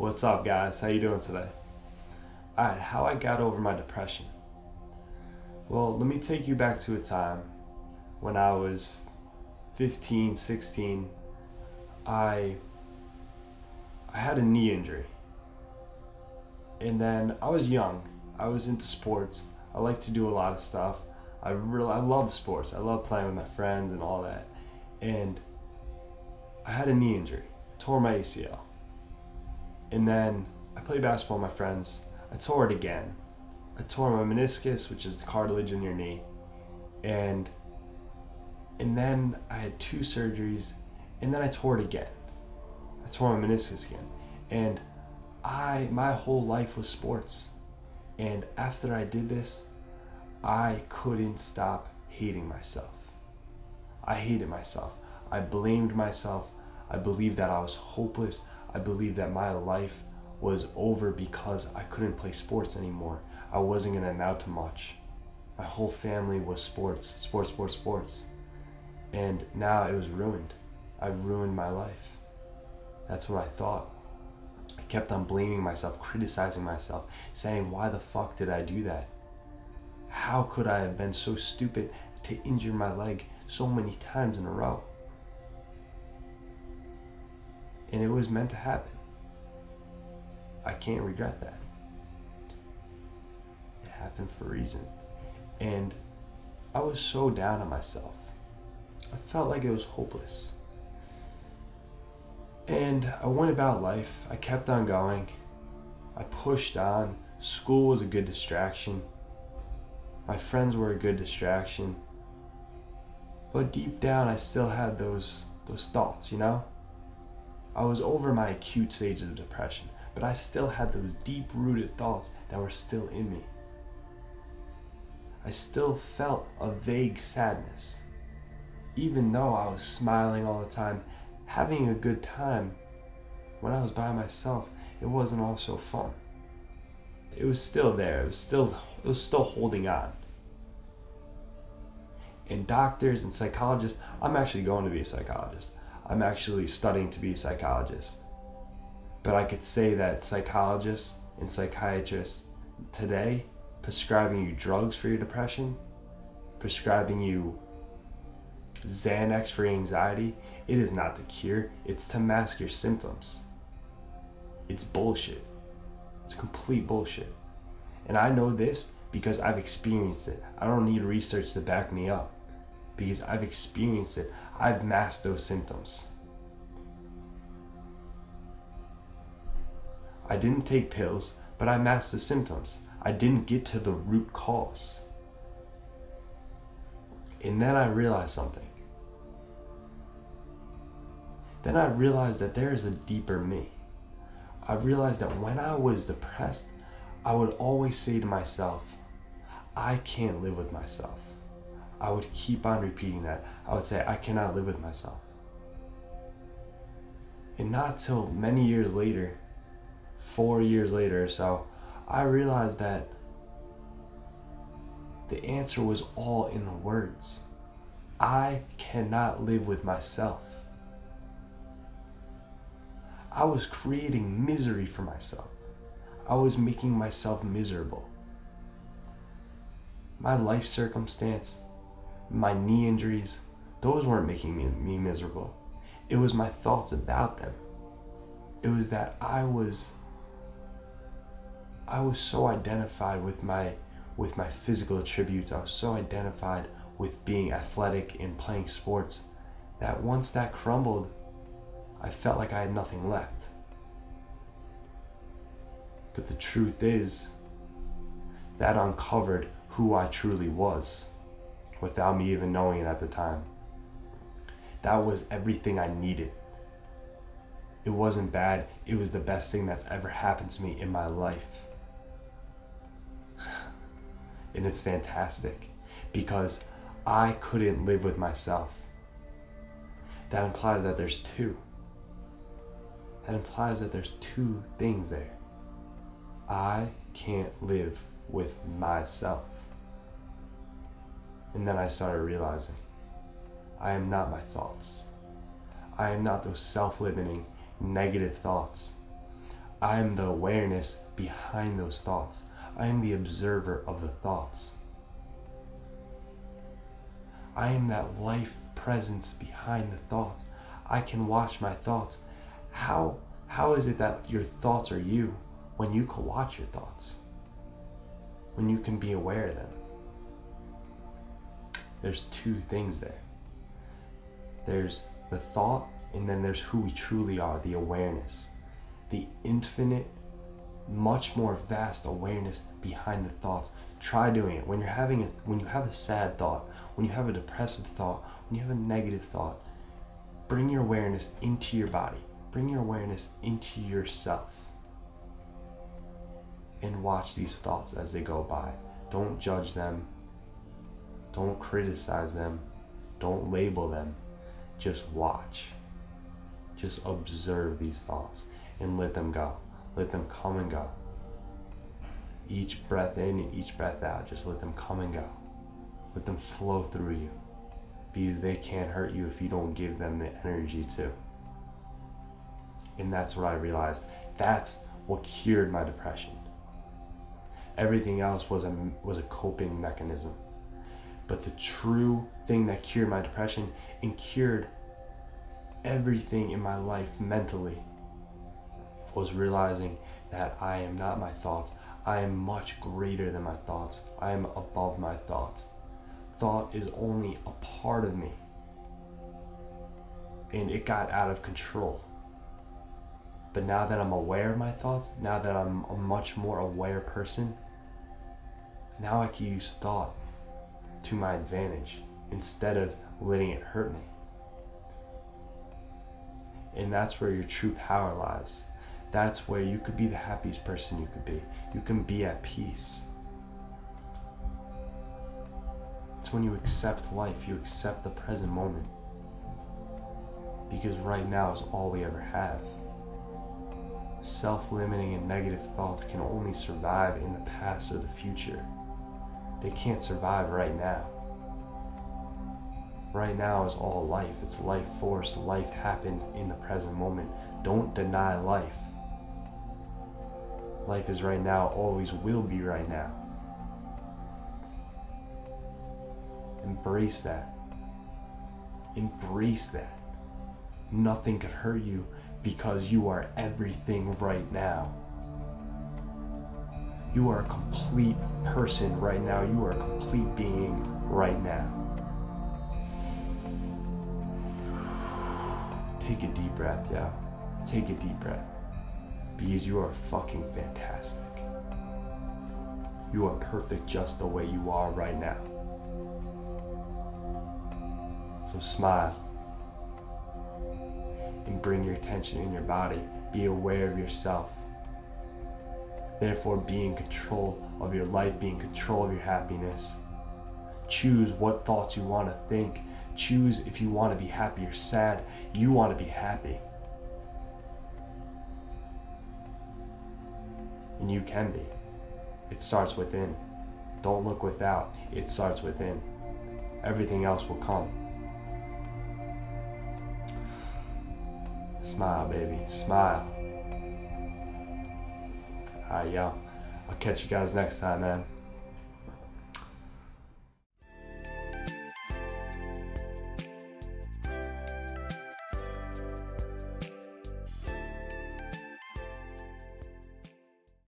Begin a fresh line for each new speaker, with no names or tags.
What's up, guys? How you doing today? Alright, how I got over my depression. Well, let me take you back to a time when I was 15, 16. I had a knee injury. And then I was young. I was into sports. I like to do a lot of stuff. I love sports. I love playing with my friends and all that. And I had a knee injury. Tore my ACL. And then I played basketball with my friends. I tore it again. I tore my meniscus, which is the cartilage in your knee. And then I had 2 surgeries, and then I tore it again. I tore my meniscus again. And my whole life was sports. And after I did this, I couldn't stop hating myself. I hated myself. I blamed myself. I believed that I was hopeless. I believed that my life was over because I couldn't play sports anymore. I wasn't going to amount to much. My whole family was sports. And now it was ruined. I've ruined my life. That's what I thought. I kept on blaming myself, criticizing myself, saying, why the fuck did I do that? How could I have been so stupid to injure my leg so many times in a row? And it was meant to happen. I can't regret that. It happened for a reason. And I was so down on myself. I felt like it was hopeless. And I went about life. I kept on going. I pushed on. School was a good distraction. My friends were a good distraction. But deep down, I still had those thoughts, you know? I was over my acute stages of depression, but I still had those deep-rooted thoughts that were still in me. I still felt a vague sadness. Even though I was smiling all the time, having a good time, when I was by myself, it wasn't all so fun. It was still there. It was still holding on. And doctors and psychologists, I'm actually going to be a psychologist. I'm actually studying to be a psychologist. But I could say that psychologists and psychiatrists today prescribing you drugs for your depression, prescribing you Xanax for anxiety, it is not to cure, it's to mask your symptoms. It's bullshit. It's complete bullshit. And I know this because I've experienced it. I don't need research to back me up because I've experienced it. I've masked those symptoms. I didn't take pills, but I masked the symptoms. I didn't get to the root cause. And then I realized something. Then I realized that there is a deeper me. I realized that when I was depressed, I would always say to myself, I can't live with myself. I would keep on repeating that. I would say, I cannot live with myself. And not till many years later, 4 years later or so, I realized that the answer was all in the words. I cannot live with myself. I was creating misery for myself. I was making myself miserable. My life circumstance, my knee injuries, those weren't making me miserable. It was my thoughts about them. It was that I was so identified with my physical attributes. I was so identified with being athletic and playing sports that once that crumbled, I felt like I had nothing left. But the truth is, that uncovered who I truly was without me even knowing it at the time. That was everything I needed. It wasn't bad, it was the best thing that's ever happened to me in my life. And it's fantastic because I couldn't live with myself. That implies that there's two. That implies that there's 2 things there. I can't live with myself. And then I started realizing, I am not my thoughts. I am not those self-limiting negative thoughts. I am the awareness behind those thoughts. I am the observer of the thoughts. I am that life presence behind the thoughts. I can watch my thoughts. How is it that your thoughts are you when you can watch your thoughts? When you can be aware of them? There's two things there. There's the thought, and then there's who we truly are, the awareness. The infinite, much more vast awareness behind the thoughts. Try doing it. When you have a sad thought, when you have a depressive thought, when you have a negative thought, bring your awareness into your body. Bring your awareness into yourself. And watch these thoughts as they go by. Don't judge them. Don't criticize them. Don't label them. Just watch. Just observe these thoughts and let them go. Let them come and go. Each breath in and each breath out, just let them come and go. Let them flow through you, because they can't hurt you if you don't give them the energy to. And that's what I realized. That's what cured my depression. Everything else was a coping mechanism. But the true thing that cured my depression and cured everything in my life mentally was realizing that I am not my thoughts. I am much greater than my thoughts. I am above my thoughts. Thought is only a part of me. And it got out of control. But now that I'm aware of my thoughts, now that I'm a much more aware person, now I can use thought to my advantage instead of letting it hurt me. And that's where your true power lies. That's where you could be the happiest person you could be. You can be at peace. It's when you accept life, you accept the present moment. Because right now is all we ever have. Self-limiting and negative thoughts can only survive in the past or the future. They can't survive right now. Right now is all life. It's life force. Life happens in the present moment. Don't deny life. Life is right now, always will be right now. Embrace that. Embrace that. Nothing could hurt you because you are everything right now. You are a complete person right now. You are a complete being right now. Take a deep breath, yeah. Take a deep breath. Because you are fucking fantastic. You are perfect just the way you are right now. So smile. And bring your attention in your body. Be aware of yourself. Therefore, be in control of your life, be in control of your happiness. Choose what thoughts you want to think. Choose if you want to be happy or sad. You want to be happy. And you can be. It starts within. Don't look without. It starts within. Everything else will come. Smile, baby. Smile. Alright, y'all. I'll catch you guys next time, man.